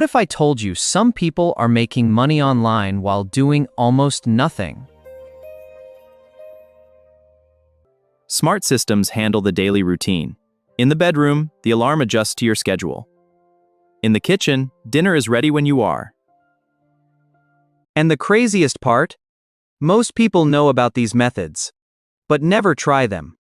What if I told you some people are making money online while doing almost nothing? Smart systems handle the daily routine. In the bedroom, the alarm adjusts to your schedule. In the kitchen, dinner is ready when you are. And the craziest part? Most people know about these methods, but never try them.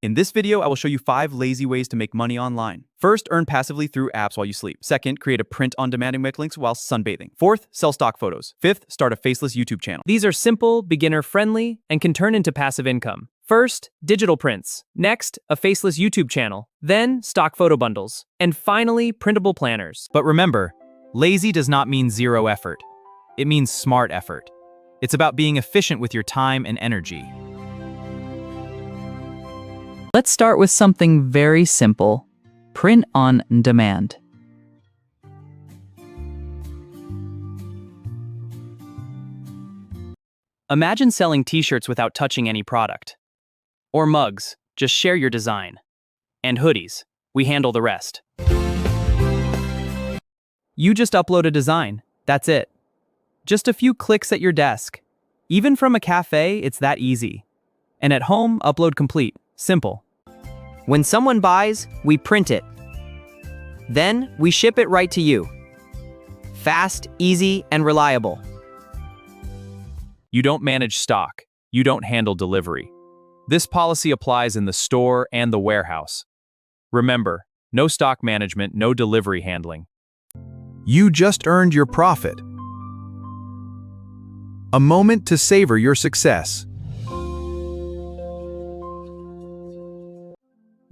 In this video, I will show you 5 lazy ways to make money online. First, earn passively through apps while you sleep. Second, create a print-on-demand backlinks while sunbathing. Fourth, sell stock photos. Fifth, start a faceless YouTube channel. These are simple, beginner-friendly, and can turn into passive income. First, digital prints. Next, a faceless YouTube channel. Then, stock photo bundles. And finally, printable planners. But remember, lazy does not mean zero effort. It means smart effort. It's about being efficient with your time and energy. Let's start with something very simple: print on demand. Imagine selling t-shirts without touching any product. Or mugs, just share your design. And hoodies, we handle the rest. You just upload a design, that's it. Just a few clicks at your desk. Even from a cafe, it's that easy. And at home, upload complete. Simple. When someone buys, we print it. Then, we ship it right to you. Fast, easy, and reliable. You don't manage stock. You don't handle delivery. This policy applies in the store and the warehouse. Remember, no stock management, no delivery handling. You just earned your profit. A moment to savor your success.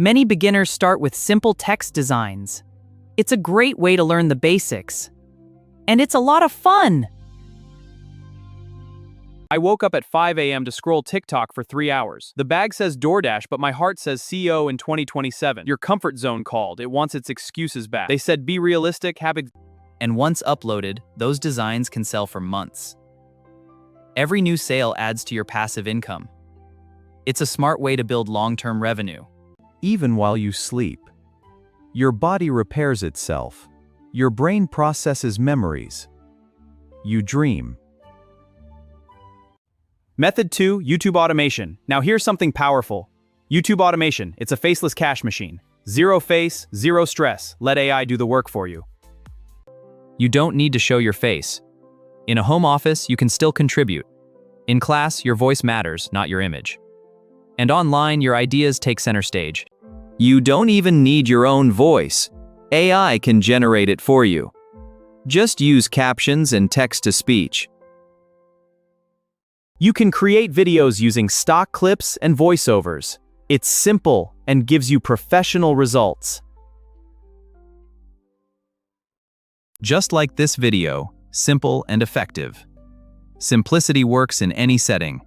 Many beginners start with simple text designs. It's a great way to learn the basics. And it's a lot of fun! I woke up at 5 a.m. to scroll TikTok for 3 hours. The bag says DoorDash, but my heart says CEO in 2027. Your comfort zone called. It wants its excuses back. They said be realistic, And once uploaded, those designs can sell for months. Every new sale adds to your passive income. It's a smart way to build long-term revenue. Even while you sleep, your body repairs itself. Your brain processes memories. You dream. Method 2, YouTube automation. Now here's something powerful. YouTube automation, it's a faceless cash machine. Zero face, zero stress. Let AI do the work for you. You don't need to show your face. In a home office, you can still contribute. In class, your voice matters, not your image. And online, your ideas take center stage. You don't even need your own voice. AI can generate it for you. Just use captions and text-to-speech. You can create videos using stock clips and voiceovers. It's simple and gives you professional results. Just like this video, simple and effective. Simplicity works in any setting.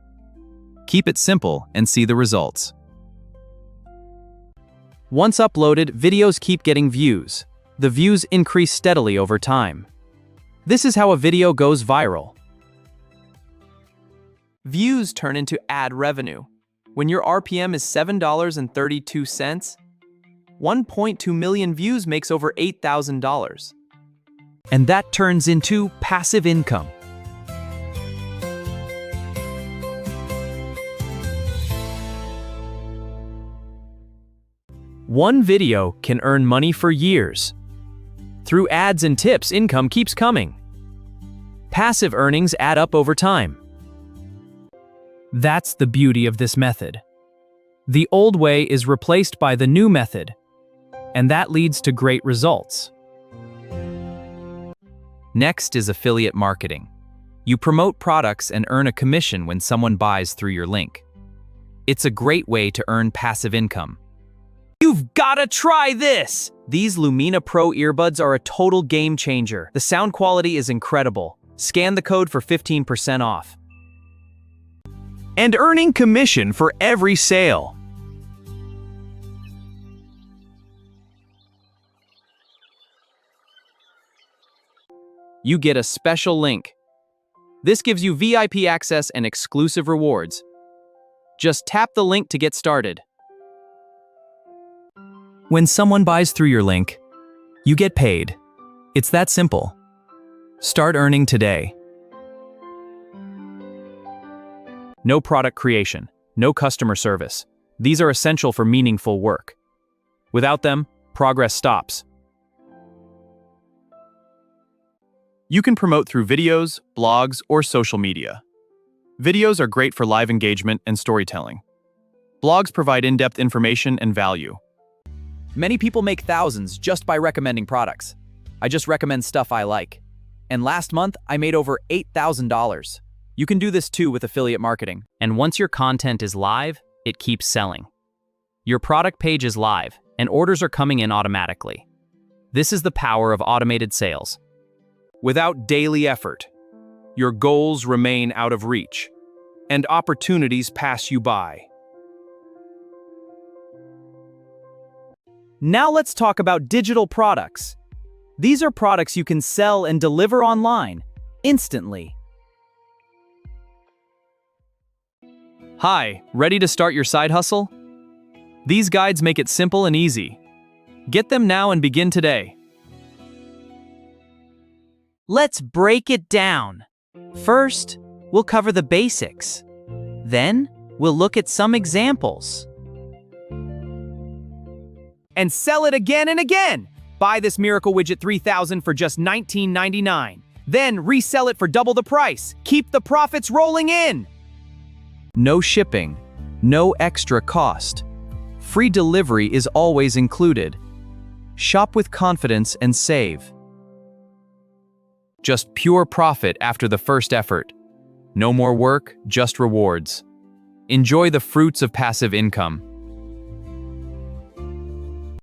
Keep it simple and see the results. Once uploaded, videos keep getting views. The views increase steadily over time. This is how a video goes viral. Views turn into ad revenue. When your RPM is $7.32, 1.2 million views makes over $8,000. And that turns into passive income. One video can earn money for years. Through ads and tips, income keeps coming. Passive earnings add up over time. That's the beauty of this method. The old way is replaced by the new method, and that leads to great results. Next is affiliate marketing. You promote products and earn a commission when someone buys through your link. It's a great way to earn passive income. You've gotta try this! These Lumina Pro earbuds are a total game changer. The sound quality is incredible. Scan the code for 15% off. And earning commission for every sale. You get a special link. This gives you VIP access and exclusive rewards. Just tap the link to get started. When someone buys through your link, you get paid. It's that simple. Start earning today. No product creation, no customer service. These are essential for meaningful work. Without them, progress stops. You can promote through videos, blogs, or social media. Videos are great for live engagement and storytelling. Blogs provide in-depth information and value. Many people make thousands just by recommending products. I just recommend stuff I like. And last month, I made over $8,000. You can do this too with affiliate marketing. And once your content is live, it keeps selling. Your product page is live, and orders are coming in automatically. This is the power of automated sales. Without daily effort, your goals remain out of reach, and opportunities pass you by. Now let's talk about digital products. These are products you can sell and deliver online, instantly. Hi, ready to start your side hustle? These guides make it simple and easy. Get them now and begin today. Let's break it down. First, we'll cover the basics. Then, we'll look at some examples. And sell it again and again. Buy this Miracle Widget 3000 for just $19.99. Then resell it for double the price. Keep the profits rolling in. No shipping, no extra cost. Free delivery is always included. Shop with confidence and save. Just pure profit after the first effort. No more work, just rewards. Enjoy the fruits of passive income.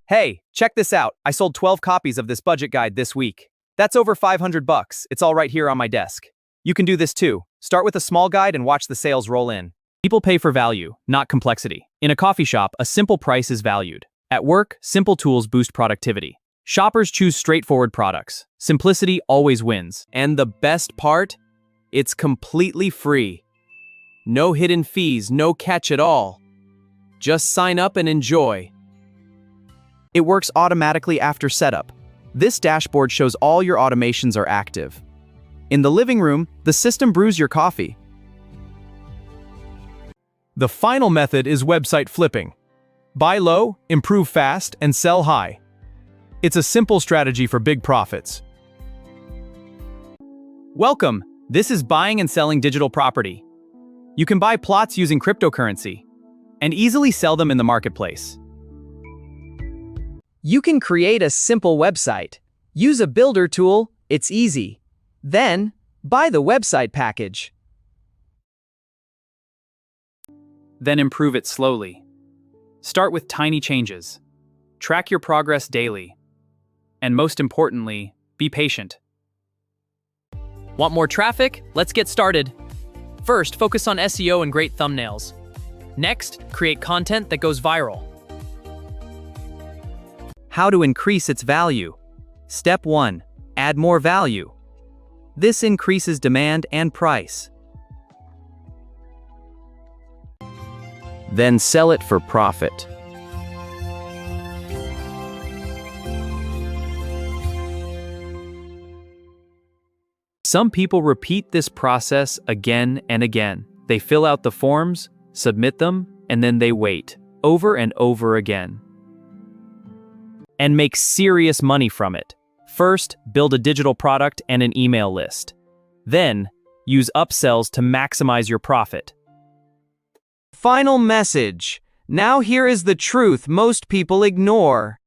Hey, check this out. I sold 12 copies of this budget guide this week. That's over $500. It's all right here on my desk. You can do this too. Start with a small guide and watch the sales roll in. People pay for value, not complexity. In a coffee shop, a simple price is valued. At work, simple tools boost productivity. Shoppers choose straightforward products. Simplicity always wins. And the best part? It's completely free. No hidden fees, no catch at all. Just sign up and enjoy. It works automatically after setup. This dashboard shows all your automations are active. In the living room, the system brews your coffee. The final method is website flipping. Buy low, improve fast, and sell high. It's a simple strategy for big profits. Welcome. This is buying and selling digital property. You can buy plots using cryptocurrency and easily sell them in the marketplace. You can create a simple website. Use a builder tool. It's easy. Then, buy the website package. Then improve it slowly. Start with tiny changes. Track your progress daily. And most importantly, be patient. Want more traffic? Let's get started. First, focus on SEO and great thumbnails. Next, create content that goes viral. How to increase its value. Step 1. Add more value. This increases demand and price. Then sell it for profit. Some people repeat this process again and again. They fill out the forms, submit them, and then they wait, over and over again. And make serious money from it. First, build a digital product and an email list. Then, use upsells to maximize your profit. Final message. Now here is the truth most people ignore.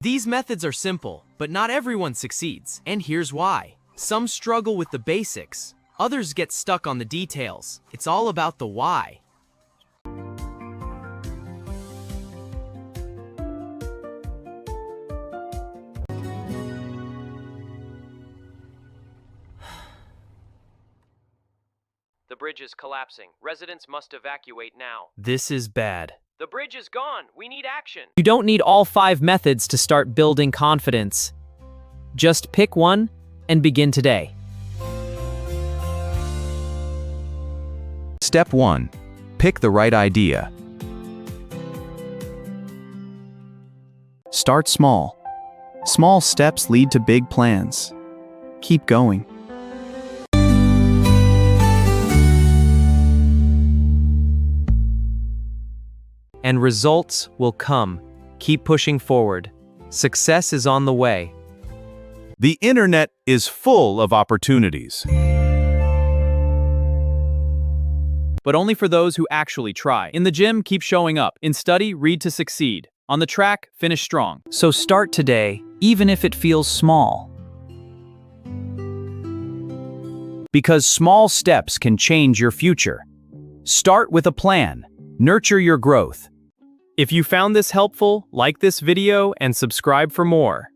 These methods are simple, but not everyone succeeds. And here's why. Some struggle with the basics. Others get stuck on the details. It's all about the why. The bridge is collapsing. Residents must evacuate now. This is bad. The bridge is gone. We need action. You don't need all 5 methods to start building confidence. Just pick one and begin today. Step 1. Pick the right idea. Start small. Small steps lead to big plans. Keep going. And results will come. Keep pushing forward. Success is on the way. The internet is full of opportunities. But only for those who actually try. In the gym, keep showing up. In study, read to succeed. On the track, finish strong. So start today, even if it feels small. Because small steps can change your future. Start with a plan. Nurture your growth. If you found this helpful, like this video and subscribe for more.